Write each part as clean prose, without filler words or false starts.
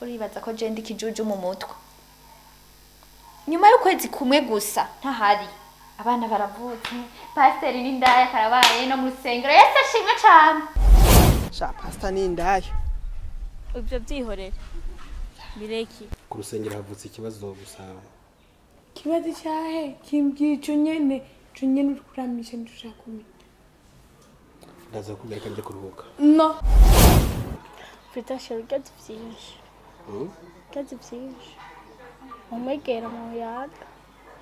uribaza ko je ndi kijuju mu mutwe nyuma y'ukwezi kumwe gusa ntahari abana baravutse pasiteri n'indaya karabaye no mu rusengero yese ashimwe cyane sha pastor n'indaya ibyo byihorere bireki ku rusengero havutse ikibazo gusa kibazo cyahe kimbyico nyene uri kuramisha ndushaka kumenya ndaza kugaruka njye kuruhuka no mfite shirikati byinshi byinshi umwegera mu yaga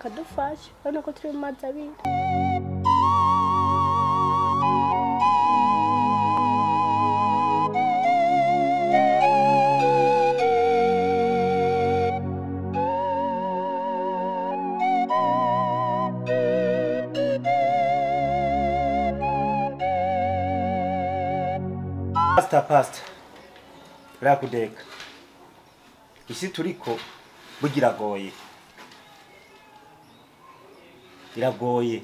kadufasha bano ko turi mu mazi abiri Pastor rakudeka isi turiko bugiragoye iragoye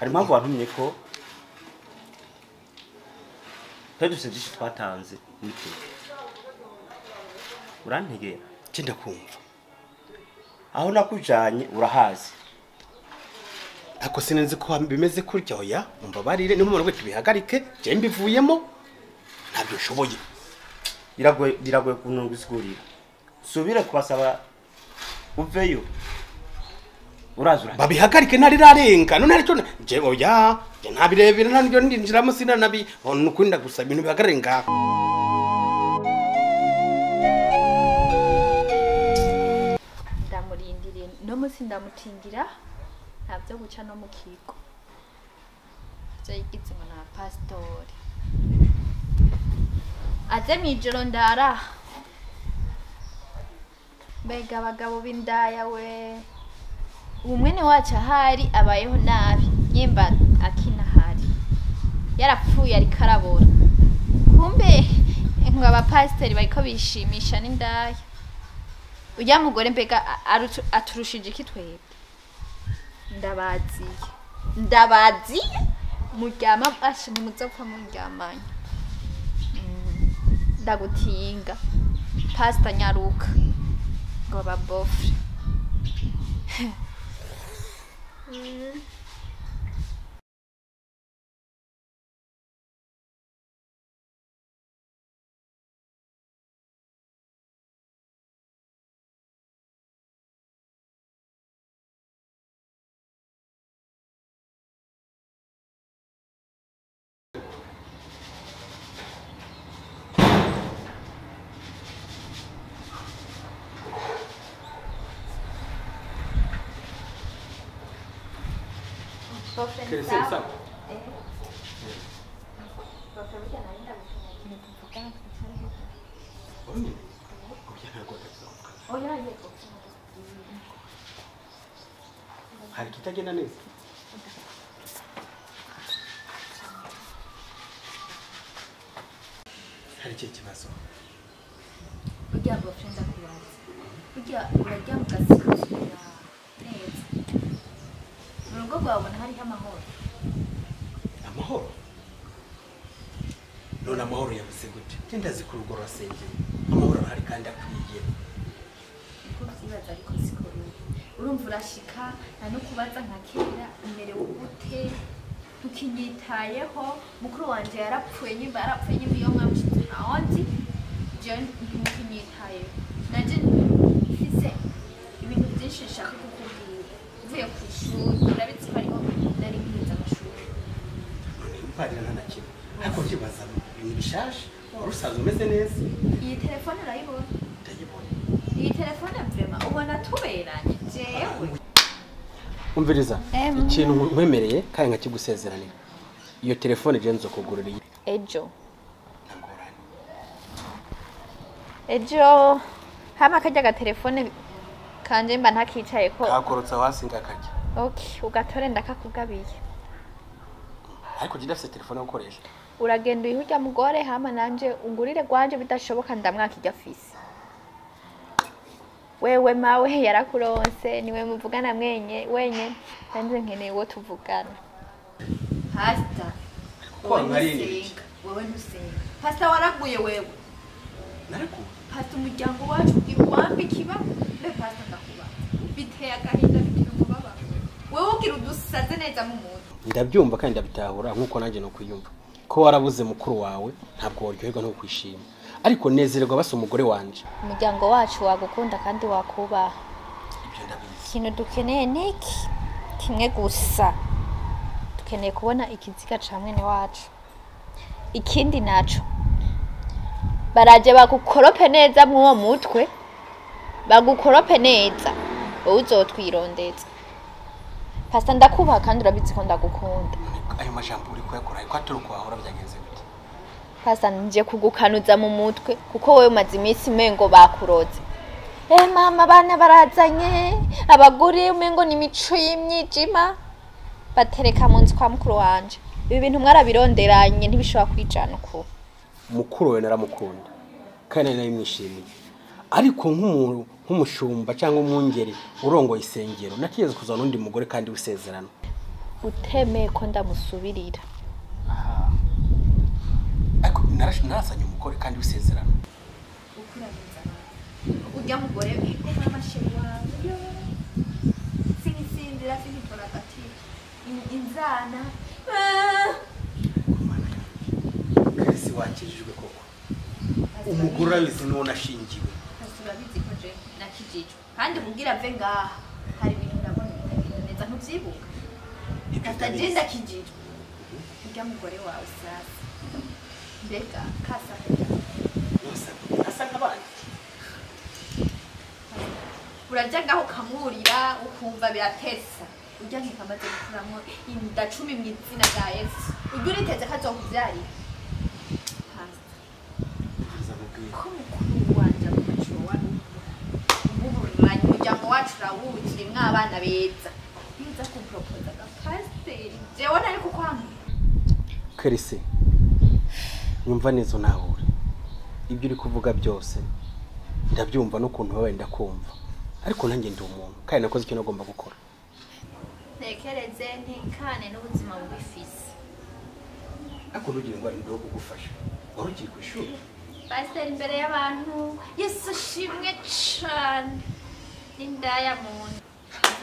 hari mpamvu bantumye ko peduse dishi twatanze niki urantegera cyenda kumva aho nakujanye urahazi ako sinenze ko bimeze kurya oya mumbabarire ni mu rwego bihagarike je mbivuyemo ntabyo nshoboye biragoye kununga isigurira subire kubasaba uveyo urazura babihagarike ntari rarenga none aricyo je oya je ntabirebera ntabyo ndinjiramo sina nabi nukunda gusa ibintu bihagarare ngaho ndamurindire no musi ndamutingira ntabyo guca no mu kigo byo yigize ngo na pastori aze mwijoro ndara mbega abagabo b'indaya we umwene wacu ahari abayeho nabi nyimba akina hari yarapfuye ariko arabora kumbe ngo abapasiteri bariko bishimisha n'indaya ujya mugore mbega aturushije iki twebwe ndabaziye muryama ashe ntimuzopfa muryamanye ndagutinga pastor nyaruka ngo babofre Kerci sawa hari kitagenda neza hari kibazo ujya boyfriend akubaza ujya urajya mugasikira neza urugo rwabona hariho amahoro none amahoro yabuze gute genda zikurugo rasengeye amahoro hari kandi akwiye uko byibaza ariko sikoro urumva urashika nta no kubaza nka kera imbere ugute tukinyitayeho mukuru wanje yarapfuye nyimba iyo mwamushize naonzi je ntimukinyitayeho naje mfise ibintu byinshi nshaka kukubwira uvuye ku ishuri urabitse ko ariho nari nkiza amashuri mparira ntanakimwe ariko byibaza ibintu bishashe urusaza umeze neza iyi telefone urayibona ndayibona iyi telefone vraiment ubona tuberanye jewe umviriza ikintu nkwemereye kandi nkakigusezeranira iyo telefone je nzo kugurira ejo hama kajya ga telefone kanje mba ntakicaye ko kakorotsa hasi ngakajya okay ugatore ndakakugabiye ariko je ndafise telefone ukoresha uragenda uyihurya mugore hama nanje ungurire gwanje bidashoboka ndamwaka igafise wewe mawe yarakuronse niwe muvugana wenye kandi nkeneye wo tuvugana Pastor wewe ntusenga Pastor waraguye wewe Narakuwe. Pastor umuryango wacu ugira uwambi kiba be pastor ndakuba. Biteye agahinda biteye umubaba. Wewe ugira udusaze neza mu muntu. Ndabyumva kandi ndabitahura nkuko nanjye no kuyumva. Ko warabuze mukuru wawe ntabwo waryoherwa no kwishima. Ariko nezererwa base umugore wanje. Umuryango wacu wagukunda kandi wakubaha. Ibyo ndabizi. Ikintu dukeneye niki kimwe gusa. Dukeneye kubona ikiziga ca mwene wacu. Ikindi naco baraje bagukorope neza mu uwo mutwe, bagukorope neza wowe uzotwirondeza. Pastor ndakubaha kandi urabizi ko ndagukunda. Ayo majambo uri kuyakora ariko aturuko wahora byagenze bite? Pastor nje kugukanuza mu mutwe kuko wewe umaze iminsi mengo bakuroze. Mama bana barazanye abagore umengo ni mico y'imyijima batereka mu nzu kwa mukuru wanje. Ibi bintu mwarabironderanye ntibishobora kwijana uko. Mukuru we naramukunda kandi nayo mwishimiye. Ariko nk'umushumba cyangwa umwungeri urongoye isengero nakigeze kuzana undi mugore kandi wisezerano. Utemeye ko ndamusubirira. Ariko narasanye umugore kandi wisezerano. Ukurabiza. Ujya mugore mama shewa. Singisindira singitora gati. Inzana. Kerci wakijijwe koko. Umugore abizi nuwo nashingiwe. Urabizi ko je nakijijwe. Kandi kugira ave ngaha hari ibintu ndabona bitagenda neza ntuvyibuka. Katagenda kijijwe. Ujya mugore wawe sasa. Mbega kasa. Yose asa nk'abandi. Urajya ngaho kamurira ukumva biratesa. Ujya nkikamaze gukuramo inda 10 mu izina rya Yesu. Ujya uriteze kazokuvyari. Ko mukuru wanje amacho wari uburanye umuryango wacu rawuzi mwabana beza. Yuza ku propose ga pastor. Jewe nari kukwanga. Kerci. Nyumva neza nahure. Ibyo uri kuvuga byose ndabyumva no kuntu babaye ndakumva. Ariko nanjye ndi umuntu kandi nakoze icyo nagomba gukora. Tekereze ntikane n'ubuzima bw'ifisi. Ako nugire ngo ari ndo kugufasha. Warukiri ku ishuri. Pastor imbere y'abantu Yesu shimwe cyane. Indaya muntu.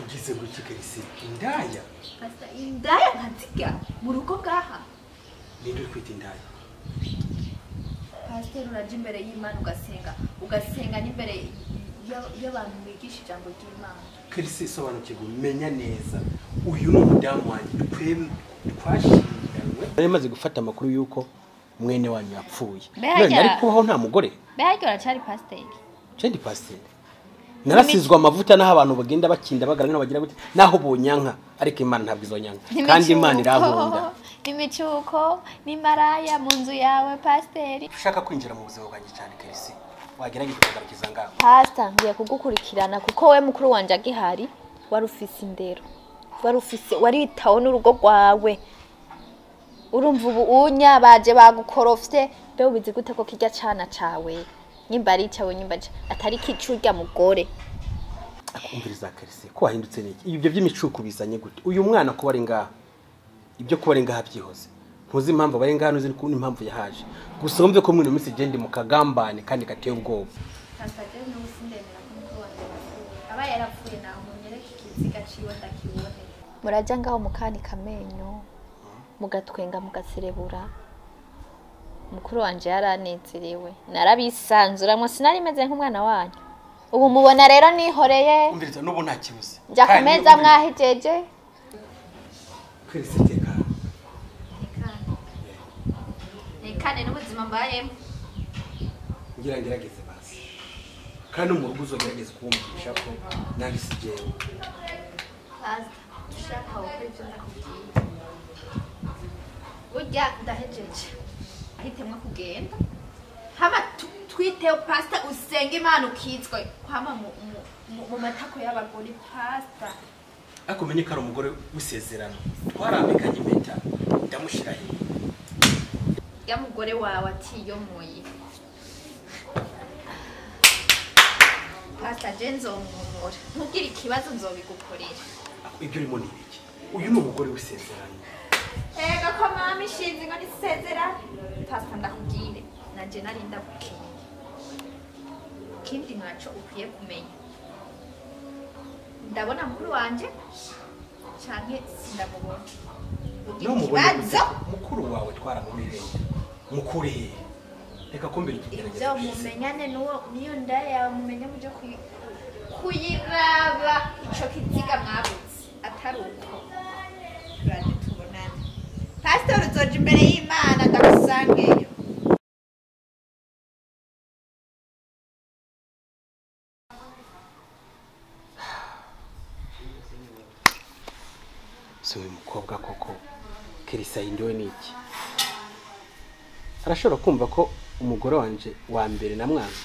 Ugize guki Kerci? Indaya? Pastor indaya nkaziga mu rugo gaha. Ninde uri kwita indaya? Pastor uraje imbere y'Imana ugasenga n'imbere y'abantu bigisha ijambo ry'Imana. Kerci sobanukirwa menya neza. Uyu ni umudamu wanjye twashingiranywe. Nari maze gufata amakuru yuko mwene wanyu yapfuye. None ari kubaho nta mugore? Behage uracari pastor. Cendi pastor. Narasizwa amavuta naho abantu bagenda bakinda bagarana bagira gute naho bonyanka ariko Imana ntabwo izonyanka kandi Imana irankunda. Imicuko ni maraya mu nzu yawe pastor. Ushaka kwinjira mu buzima bwanjye cyane Kerci. Wagerageza kugarukiza ngaho. Pastor ngiye kugukurikirana kuko we mukuru wanje agihari warufise indero. Warufise waritaho n'urugo rwawe. Urumva ubu unya baje bagukorofye be ubizi gute ko kijya cana cawe nyimba ari cyawe nyimba atari kicurya mugore. Akumviriza Kerci ko wahindutse niki ibyo by'imicuko bizanye gute uyu mwana ko bari ngaha ibyo ko bari ngaha byihoze ntuzi impamvu bari ngaha nuzi n'ukuntu impamvu yahaje gusa wumve ko mwino minsi gende mu kagambane kandi gateye ubwoba. Pastor n'ubusindemera ko mukuru wanje aba yarapfuye naho munyereke ikiziga ciwe ndakibone. Murajya ngaho mukani kamenyo mugatwenga mugaserebura. Mukuru wanje yaranezerewe narabisanzuramwe sinari meze nk'umwana wanyu. Ubu mubona rero nihoreye. Umviriza nubu nta kibuze. Njya kumeza mwahijeje. Kerci teka. Nekane n'ubuzima mbayemo. Ngerageze basi. Kandi mu rugo uzogerageza kumvisha ko nagisigewe. Dushaka ukwivyo ndakubwiye. Urya ndahejeje. Ahitemwe kugenda. Hama twiteho pastor usenga Imana ukizwe. Kwama mu matako y'abagore pastor. Akumenye karo umugore wisezerano. Twarambikanye impeta ndamushira he. Ya mugore wawe atiyomoye. Pastor Jenzo mumura. Ntugira ikibazo nzobigukorera. Ibyo urimo ni iki? Uyu ni umugore wisezerano. Ega ko mama ishinze ngo nisezerano. Pastor ndakubwire. Nanje nari ndabukenye. ikindi nkaco ukwiye kumenya ndabona mukuru wanje canke sindamubona ikibazo mukuru wawe twaramubirenga mukuru reka kumbira ibyo mumenyane niyo nda yawe mumenye muje kuyiraba ico kiziga mwabuze atari uko turaje tubonane pastor uzoja imbere y'Imana ndagusangeyo so uyu mukobwa koko Kerci yindiwe niki arashobora kumva ko umugore wanje wa mbere na mwana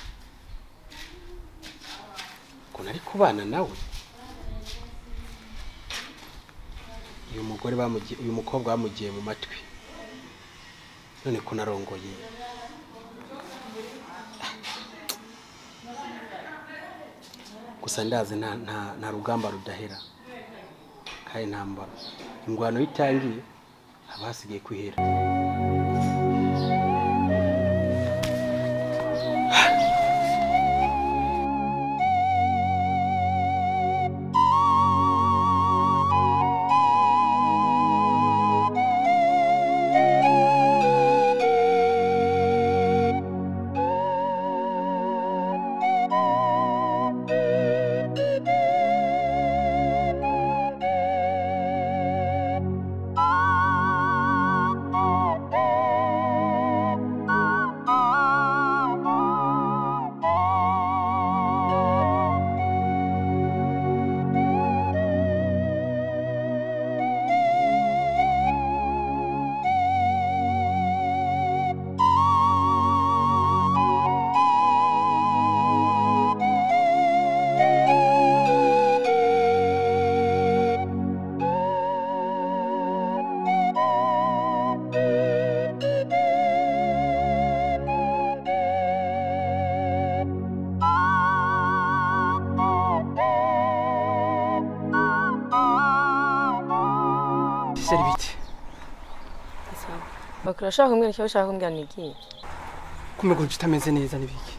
ko nari kubana nawe uyu mukobwa bamugiye mu matwi none ko narongoye gusa ndazi nta rugamba rudahera kandi ntambara ingwano yitangiye abasigaye kwihera Seriviti. Bakurashaka kumbwira icyo ushaka kumbwira niki? Kumego utameze neza nibiki?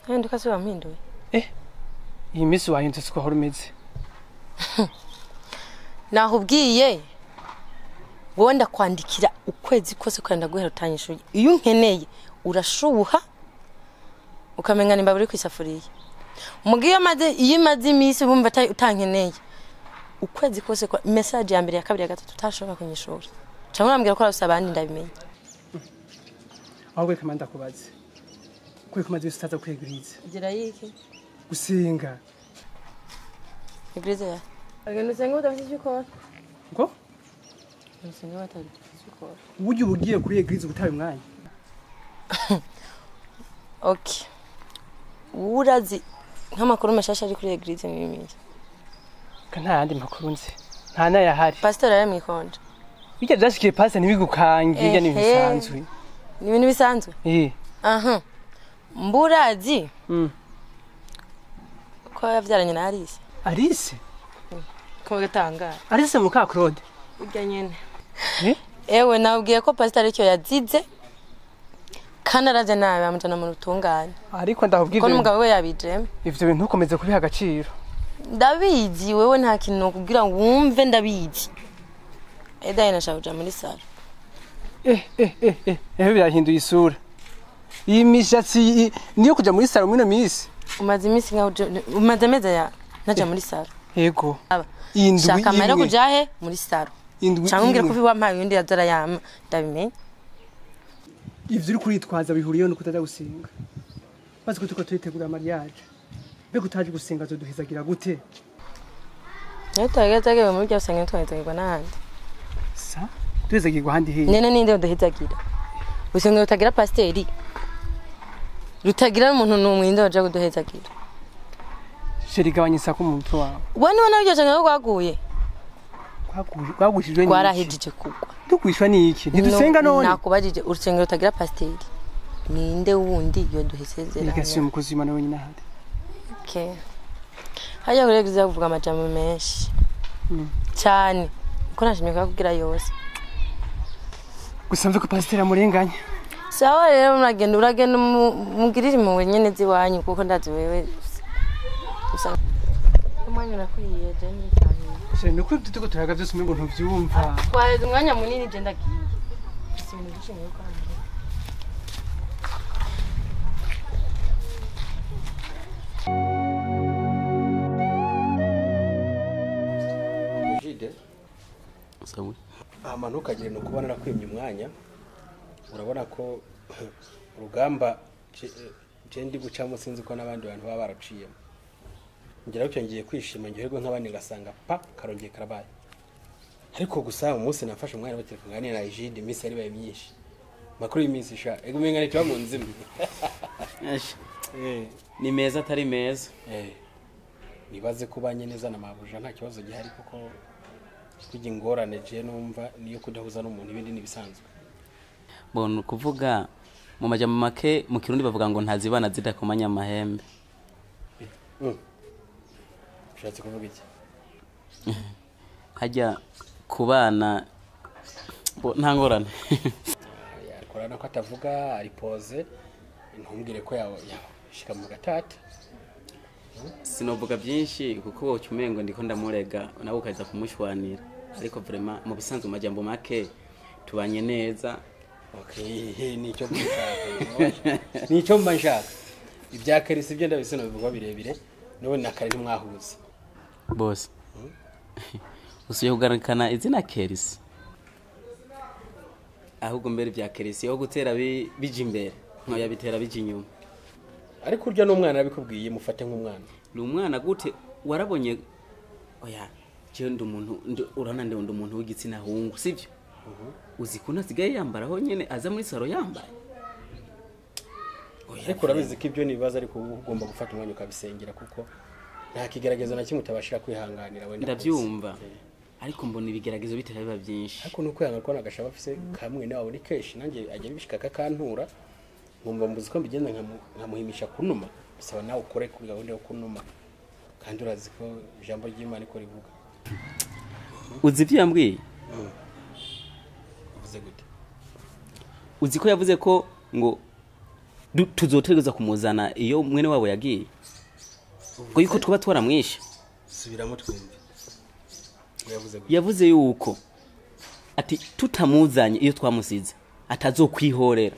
Nduka se wampinduye. Iyi misi wahindutse siko horo umeze. Nahubwiye. Wowe ndakwandikira ukwezi kose kwenda guhera utanyishuye. Iyo unkeneye urashuha ukamenya nimba buri kwisafuriye. Mugiye maze imisi bumva utankeneye. Ukwezi kose kwa message ya mbere ya kabiri ya gatatu tashobora kunyishura. Cyangwa urambwira ko arasaba abandi ndabimenye. Ahubwo kamanda kubaze. Kwe kumaze usitaza ku eglise. Gira yiki? Gusenga. Eglise ya. Agenda usenga utafite ukora. Ngo? Usenga batafite ukora. Uje ubugiye kuri eglise gutaye umwanya. Okay. Urazi nk'amakuru mashasha ari kuri eglise n'ibindi. Nta yandi makuru nzi. Nta na yahari. Pastor ari mwikonje. Bijya byashikiye pastor ntibigukange bijya nibisanzwe. Ni ibintu bisanzwe? Aha. Mburazi. Ko yavyaranye na Alice. Alice? Ko gatanga. Alice muka Claude. Ujya nyene. Ewe nabwiye ko pastor aricyo yazize. Kana araje nawe amujana mu rutungane. Ariko ndahubwira. Ko n'umugabo we yabijeme. Ivyo bintu ukomeze kubiha agaciro. Ndabizi wewe nta kintu kugira wumve ndabizi. Eda ina shabuja muri sala. Birahinduye isura. Iyi mishatsi niyo kuja muri sala muri misi. Umaze imisi nka umaze meza ya naja muri sala. Yego. Indwi. Shaka mara kujahe muri sala. Cyangwa mbwira ko biwa mpaye undi yazara yama ndabimenye. Ivyo uri kuritwaza bihuriye no kutaza gusenga. Bazi ko tuko twitegura mariage. Bego utaje gusenga zo duhizagira gute? Netaga mu buryo usanga twahizagirwa n'ahandi. Sa? Duhizagirwa handi he? Ninde udahizagira? Usanga utagira pasteri. Rutagira umuntu n'umwinde waje kuduhizagira. Sheri gabanyisa ko mu mutwe wawe. Wani wana byo cyangwa gwaguye? Gwagushijwe ni. Gwarahijije kugwa. Dukwishwa ni iki? Ntidusenga none. Nakubajije urusengero utagira pasteri. Ninde wundi yo duhisezera? Igasiyo umukozi w'Imana wenyine ahandi. Okay. Haya uregeza kuvuga amajambo menshi. Cyane. Uko nashimye kugira yose. Gusamve ko pasiteri amurenganya. sawa rero uragenda mugirire mu wenyene ziwanyu kuko ndazi wewe usanga umwanya nakwiye je nitahiye je nuko tuko turaga byose umengo ntuvyumva twaheze umwanya munini je ndagiye ikintu gishimye ko Jide sawa ahantu ukagire no kubona nakwimye umwanya urabona ko urugamba je ndi gucamo sinzi ko nabandi bantu baba baraciye ngera cyo ngiye kwishima ngihego nk'abandi ngasanga pa karongeye karabaye ariko gusa umunsi nafashe umwanya bateka nganira na Jide imisi ari baye myinshi makuru y'imisi sha ego mengane twa mu nzimi ni meza atari meza nibaze kubanye neza na mabuja nta kibazo gihari kuko kujya ingorane je numva niyo kudahuza n'umuntu ibindi nibisanzwe bona kuvuga mu majambo make mu kirundi bavuga ngo ntazibana zidakomanya amahembe ushatse kuvuga iki hajya kubana nta ngorane yakorana ko atavuga ari pose ntumbwire ko yashika mu gatata sinovuga byinshi kuko wowe umengo ndiko ndamurega nawe ukaza kumushwanira ariko vraiment mu bisanzwe majambo make tubanye neza. Okay, nicyo mbishaka. Nicyo mbashaka. Ibya Kerci byo ndabise no bivuga birebire. None nakare ntimwahuza. Boss. Usiye kugarukana izina Kerci. Ahubwo mbere bya Kerci yo gutera bije imbere. Nko yabitera bije inyuma. Ariko urya n'umwana abikubwiye mufate nk'umwana. Ni umwana gute warabonye oya je ndi umuntu urana ndi umuntu w'igitsina hungu sivyo? Uzi kuna sigaye yambaraho nyene aza muri saro yambaye. Ariko urabizi ko ibyo nibaza ariko ugomba gufata umwanya ukabisengera kuko nta kigeragezo na kimwe utabashira kwihanganira wenda. Ndabyumva. Ariko mbona ibigeragezo bitera biba byinshi. Ariko nuko yanga ko nagashaba afise kamwe nawe uri keshi nanjye ajya bishika kakantura. Ngomba mbuzi ko mbigenda nkamuhimisha kunuma. Bisaba nawe ukore kuri gahunda yo kunuma. Kandi urazi ko ijambo ry'Imana iko rivuga. Uzi ibyo yambwiye? Uvuze gute? Uzi ko yavuze ko ngo tuzotegeza kumuzana iyo mwene wabo yagiye. Ngo yuko twaba twaramwishe. Subiramo twumve. Yavuze yuko ati tutamuzanye iyo twamusize atazokwihorera.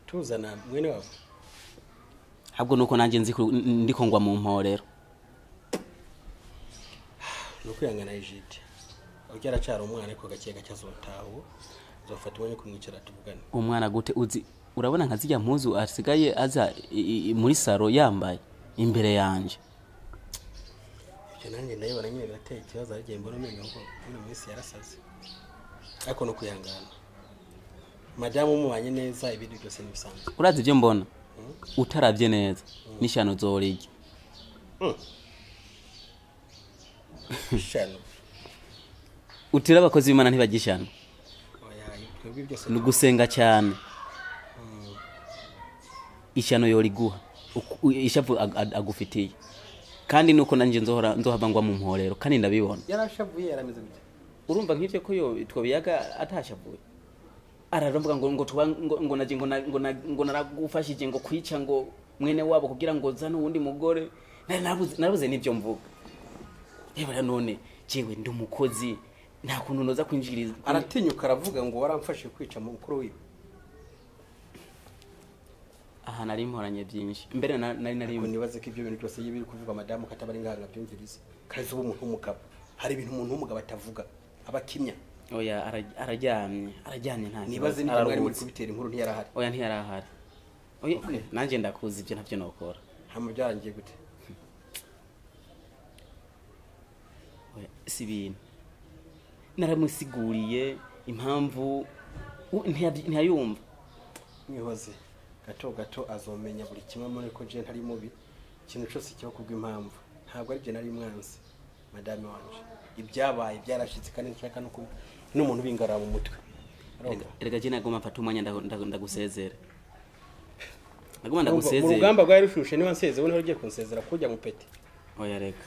Tuzana mwene wabo. Habwo nuko nanje ndiko ngwa mu mporero. Nuko yangana Ijide. Ugera cyaro umwana ariko gakega cyazotaho. Zofata umwe kumwicara tuvugane. Umwana gute uzi urabona nkazijya mpuzu asigaye aza muri saro yambaye imbere yanje. Ibyo nanjye nayo nyine birateye ikibazo agiye mbona umenye ngo uno munsi yarasaze. Ariko no kuyangana. Madamu mubanye neza ibindi byose nibisanzwe. Urazi ibyo mbona? Utaravye neza nishano zorige. Shano. Utira abakozi b'Imana ntibagishana. Oya, twebwe byose nugusenga cyane. Ishano yoriguha. Ishavu agufitiye. Kandi nuko nanje nzohava ngwa mu mporero kandi ndabibona. Yarashavuye yarameze gute? Urumva nk'ivyo ko yo twobiyaga atashavuye. Aravuga ngo naje ngo naragufashije ngo kwica ngo mwene wabo kugira ngo zane uwundi mugore. Naruze nivyo mvuga. Yebara none jewe ndi umukozi nta kuntu noza kwinjiriza. Aratinyuka aravuga ngo waramfashe kwica mu mukuru wiwe. Aha nari mporanye byinshi. Mbere nari nibaze ko ibyo bintu byose yibiri kuvuga madamu katabari nganga byumvirize. Kazi umuntu w'umugabo. Hari ibintu umuntu w'umugabo atavuga. Abakimya. Oya arajyanye nta. Nibaze ni mwari muri kubitera inkuru ntiyarahari. Oya ntiyarahari. Oya nanje ndakuzi ibyo ntavyo nokora. Hama byarangiye gute? Oya si bintu. Naramusiguriye impamvu ntiyayumva. Nihoze gato azomenya buri kimwe muri ko je ntari mubi. Ikintu cyose cyo kubwa impamvu. Ntabwo ari je nari mwanzi. Madame wanje. Ibyabaye byarashitse kandi nshaka no n'umuntu bingara mu mutwe. Erega je nagoma mfata umwanya ndagusezera. Nagoma ndagusezera. Mu rugamba rwa Ishushe niwe nseze ubona ugiye kunsezera kujya mu peti. Oya reka.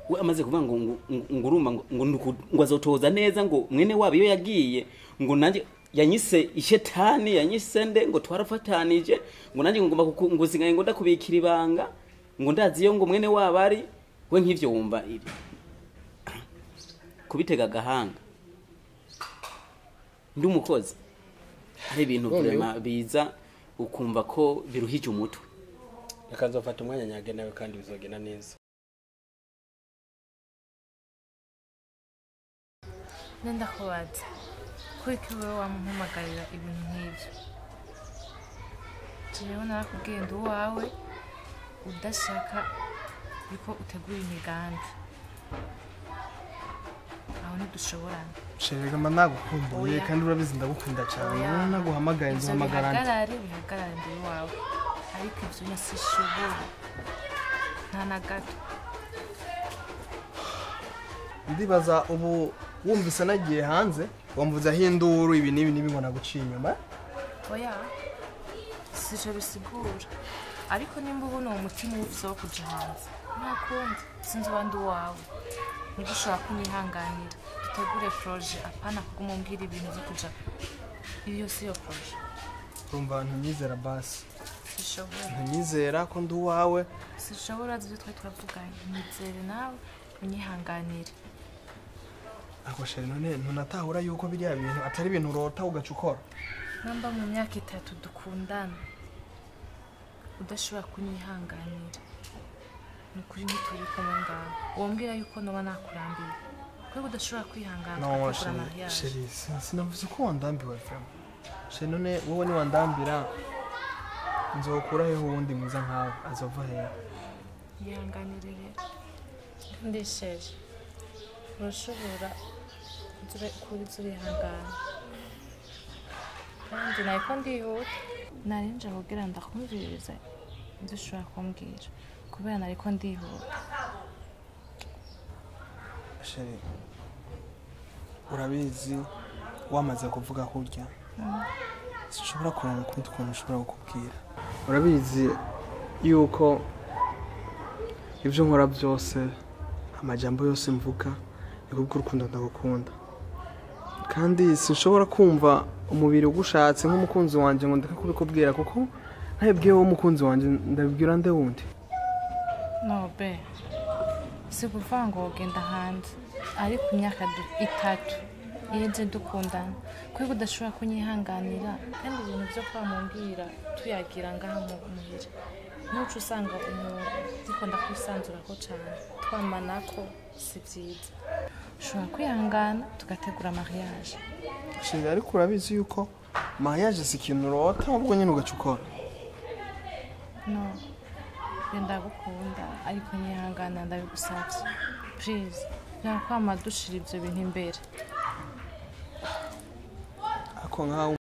We amaze kuvuga ngo ngurumba ngo azotoza neza ngo mwene wabo iyo yagiye ngo nanje yanyise ishetani yanyise nde ngo twarafatanije ngo nanjye ngomba nguzingaye ngo ndakubikira ibanga ngo ndazi yo ngo mwene wabari we nk'ivyo wumva iri kubitega gahanga ndi umukozi hari ibintu vraiment biza ukumva ko biruhije umutwe akazofata umwanya nyage nawe kandi bizogena neza nenda kubaza kwiki wewe wamuhamagarira ibintu nk'ibyo jewe narakubwiye ndi uwawe udashaka yuko utegura imigambi aho ntidushoborana sherega mba nagukumbuye kandi urabizi ndagukunda cyane naguhamagaye nzuhamagara bihagarare ndi uwawe ariko ibyo nasishobora nta na gato ndibaza ubu wumvise nagiye hanze wamvuze ahinduru ibi nibi ngo naguciye inyuma oya sije bisigura ariko nimba ubona uwo mutima ufise wo kuja hanze nta kundi sinzi abandi uwawe ntidushobora kunyihanganira dutegure proje apana kuguma umbwira ibintu vyo kuja iyo si yo proje urumva ntunyizera basi sishobora ntunyizera ko ndi uwawe sishobora ivyo twari turavuganye nizere nawe unyihanganire ako sheri none ntunatahura yuko biriya bintu atari ibintu urota ugaca ukora namba mu myaka 3 dukundana udashobora kunyihanganira nukuri ntituri kumwe ngaho wombwira yuko noba nakurambiye kwego udashobora kwihangana tukakora mariage sheri sinavuze ko wandambiwe fam sheri none wowe ni wandambira nzokura he wundi mwiza nkawe azova he yihanganire rero ndisheje urashobora kuri turihangana kandi nayiko ndihuta narinje kugira ndakumviriza ibyo ushobora kumbwira kubera nariko ndihuta sheri urabizi wamaze kuvuga kurya sinshobora kuronka ukundi kuntu ushobora kukubwira urabizi yuko ibyo nkora byose amajambo yose mvuga nikubwo urukundo ndagukunda kandi sinshobora kumva umubiri ugushatse nk'umukunzi wanjye ngo ndeka kubikubwira kuko ntabibwiye wowe umukunzi wanjye ndabibwira nde wundi no be si kuvuga ngo wogenda hanze ariko imyaka 3 yeje dukundana kwego udashobora kunyihanganira kandi ibintu byo kwamumbwira tuyagira ngaha mu muhira nuco usanga umuntu dikunda kwisanzura ko cyane twamanako si byiza ushobora kwihangana tugategura mariage sheri ariko urabizi yuko mariage si ikintu urota ahubwo nyine ugaca ukora no ndagukunda ariko nyihangana ndabigusabye please nyakwama dushira ibyo bintu imbere ako nkaho